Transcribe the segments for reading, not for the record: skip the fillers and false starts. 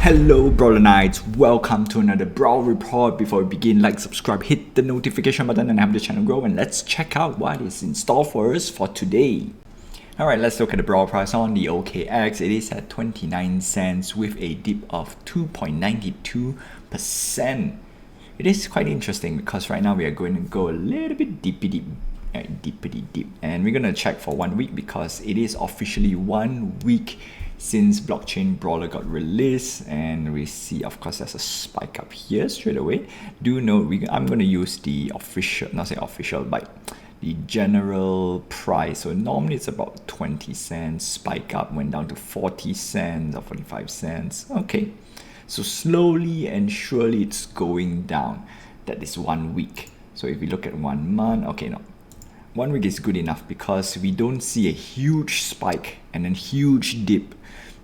Hello BRWL welcome to another BRWL Report. Before we begin, like, subscribe, hit the notification button and help the channel grow, and let's check out what is in store for us for today. Alright, let's look at the BRWL price on the OKX. It is at 29 cents with a dip of 2.92%. It is quite interesting because right now we are going to go a little bit deep, and we're going to check for 1 week because it is officially 1 week since Blockchain Brawler got released, and we see, of course, there's a spike up here straight away. Do note, I'm going to use the official, not say official, but the general price. So normally it's about 20 cents, spike up, went down to 40 cents or 45 cents. Okay, so slowly and surely it's going down. That is 1 week. So if we look at 1 month, okay, no, 1 week is good enough because we don't see a huge spike and then huge dip.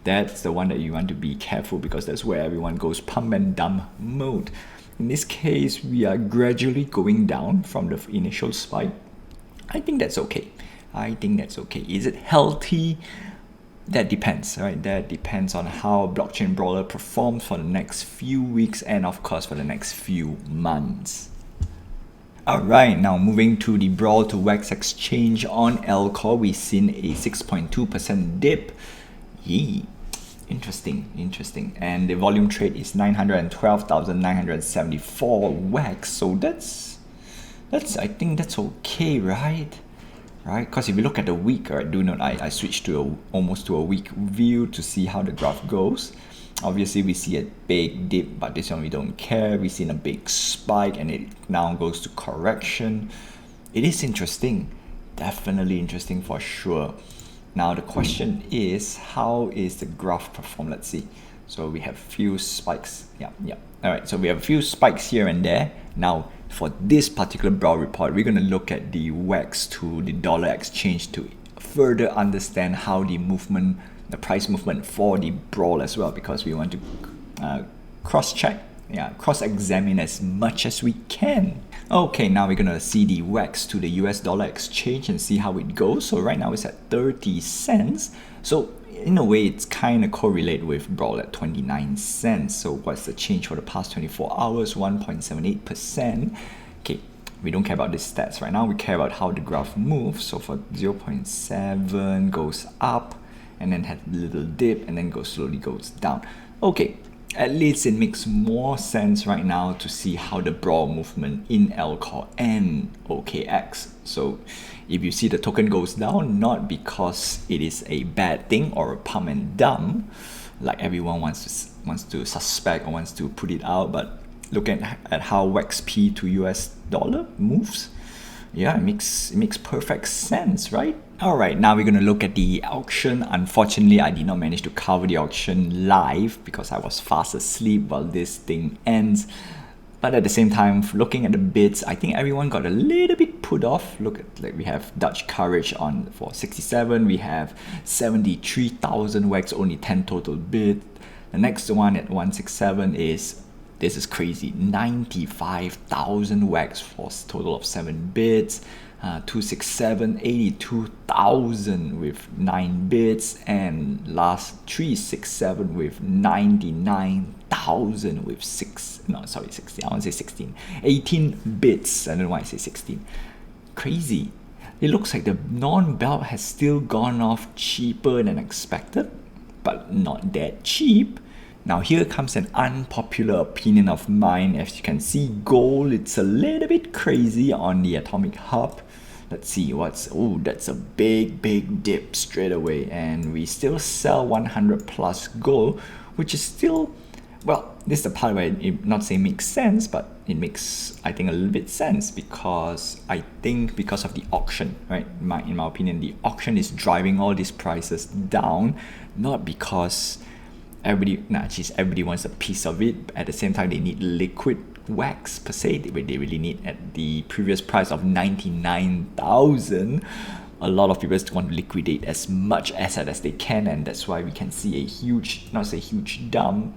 That's the one that you want to be careful because that's where everyone goes pump and dump mode. In this case, we are gradually going down from the initial spike. I think that's okay. Is it healthy? That depends, right? That depends on how Blockchain Brawler performs for the next few weeks and of course for the next few months. Alright, now moving to the Brawl to Wax exchange on Alcor, we've seen a 6.2% dip. Yee, interesting. And the volume trade is 912,974 wax. So that's I think that's okay, right? Because if you look at the week, right, do note I switched to almost to a week view to see how the graph goes. Obviously, we see a big dip, but this one we don't care. We've seen a big spike, and it now goes to correction. It is interesting, definitely interesting for sure. Now the question is, how is the graph perform? Let's see. So we have few spikes. Yeah. All right. So we have a few spikes here and there. Now for this particular BRWL report, we're going to look at the wax to the dollar exchange to further understand how the movement, the price movement for the BRWL as well, because we want to cross-check, cross-examine as much as we can. Okay, now we're gonna see the wax to the US dollar exchange and see how it goes. So right now it's at 30 cents. So in a way, it's kind of correlate with BRWL at 29 cents. So what's the change for the past 24 hours? 1.78%. Okay, we don't care about these stats right now. We care about how the graph moves. So for 0.7 goes up, and then had a little dip, and then slowly goes down. Okay, at least it makes more sense right now to see how the BRWL movement in Alcor and OKX. So if you see the token goes down, not because it is a bad thing or a pump and dump, like everyone wants to suspect or wants to put it out, but look at how WaxP to US dollar moves. Yeah, it makes perfect sense, right? Alright, now we're going to look at the auction. Unfortunately, I did not manage to cover the auction live because I was fast asleep while this thing ends. But at the same time, looking at the bids, I think everyone got a little bit put off. Look at, like, we have Dutch Courage on for 67, we have 73,000 wax, only 10 total bid. The next one at 167 is, this is crazy, 95,000 wax for a total of 7 bids. 267, 82,000 with 9 bids, and last 367 with 99,000 with 16, I want to say 16, 18 bids. I don't know why I say 16. Crazy. It looks like the non-belt has still gone off cheaper than expected, but not that cheap. Now here comes an unpopular opinion of mine. As you can see, gold, it's a little bit crazy on the Atomic Hub. Let's see that's a big dip straight away, and we still sell 100 plus gold, which is still, well, this is the part where it not saying makes sense, but it makes, I think, a little bit sense because of the auction, right? In my opinion, the auction is driving all these prices down, not because everybody wants a piece of it. At the same time, they need liquid wax per se. They really need at the previous price of 99,000. A lot of people just want to liquidate as much asset as they can, and that's why we can see a huge, not say huge dump,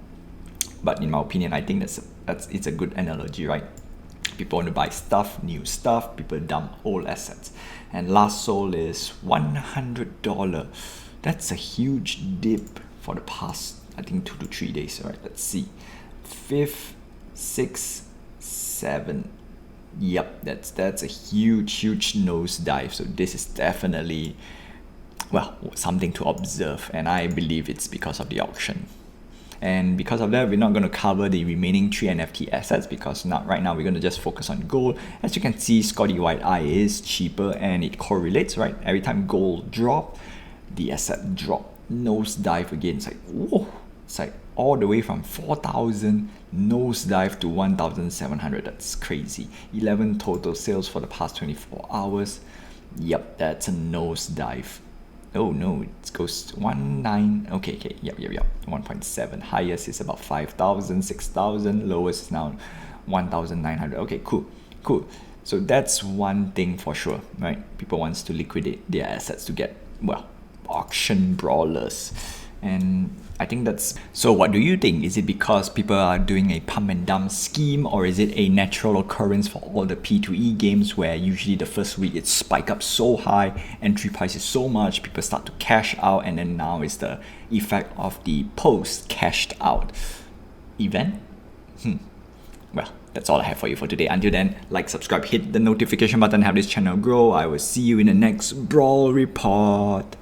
but in my opinion, I think it's a good analogy, right? People want to buy stuff, new stuff, people dump old assets. And last sold is $100. That's a huge dip for the past I think 2 to 3 days. All right, let's see. 5th, 6th, 7th. Yep, that's a huge nosedive. So this is definitely, well, something to observe, and I believe it's because of the auction. And because of that, we're not going to cover the remaining 3 NFT assets because not right now we're going to just focus on gold. As you can see, Scotty White Eye is cheaper and it correlates, right? Every time gold drop, the asset drop, nosedive again. It's like, whoa, it's like all the way from 4,000 nosedive to 1,700. That's crazy. 11 total sales for the past 24 hours. Yep, that's a nosedive. Oh no, it goes 19. Okay, yep. 1.7. Highest is about 5,000, 6,000. Lowest is now 1,900. Okay, cool. So that's one thing for sure, right? People wants to liquidate their assets to get, well, auction brawlers. And I think that's... So what do you think? Is it because people are doing a pump and dump scheme, or is it a natural occurrence for all the P2E games where usually the first week it spike up so high, entry price is so much, people start to cash out, and then now is the effect of the post cashed out event? Well, that's all I have for you for today. Until then, like, subscribe, hit the notification button, help this channel grow. I will see you in the next BRWL Report.